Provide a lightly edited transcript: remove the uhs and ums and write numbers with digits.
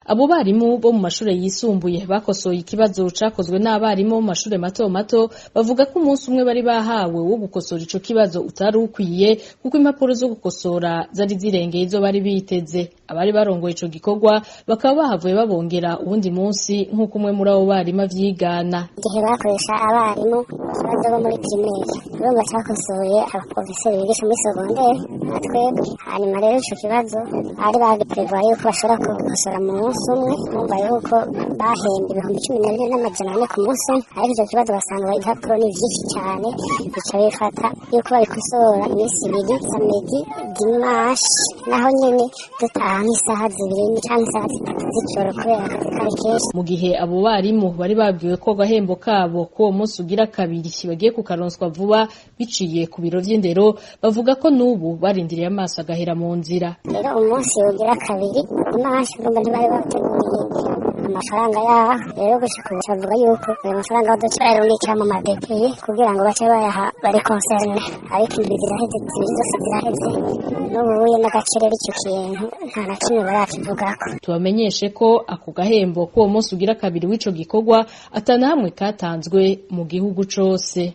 Abo barimu bo mu mashure yisumbuye bakosoye ikibazo cakozwe n'abarimu mu mashure mato mato bavuga ko umunsi umwe bari bahawe wo gukosora ico kibazo utari ukwiye kuko impapuro zo gukosora zari zirengeye izo bari biteze. Abari barongoye ico gikorwa bakaba bahavuye babongera uwundi munsi nk'uko umwe muri abo barimu avyigana. Igihe bakoresha abarimu ikibazo bo muri primaire urumva cakosoye abaprofeseri bigisha muri secondaire natwebwe, hanyuma rero ico kibazo bari bagiprevoye yuko bashobora gukosora mu munsi umwe, umva yuko bahembye 12,400 ku munsi umwe, ariko ico kibazo basanga impapuro ni vyinshi cane bica bifata yuko babikosora iminsi ibiri, samedi, dimanche, naho nyene dutaha nk'isaha 2 canke isaha 3 z'ijoro kubera akazi kari kenshi. Mu gihe abo barimu bari babwiwe ko agahembo kabo k'uwo munsi ugira kabiri bagiye kukaronswa vuba biciye ku biro vy'indero, bavuga ko n'ubu barindiriye amaso agahera mu nzira. Rero umunsi ugira kabiri dimanche urumva ntibari bateguriye amafaranga yaho, rero gushika ubu bavuga yuko ayo mafaranga bazoca bayarungikira mu madepeye kugira ngo bace bayaha bari concerne, ariko ibi ziraheze, zibiri zose ziraheze, n'ubuye n'agacerere ico kintu nta na kimwe barakivugako. Tubamenyeshe ko ako gahembo k'uwo munsi ugira kabiri w'ico gikorwa atana hamwe katanzwe mu gihugu cose.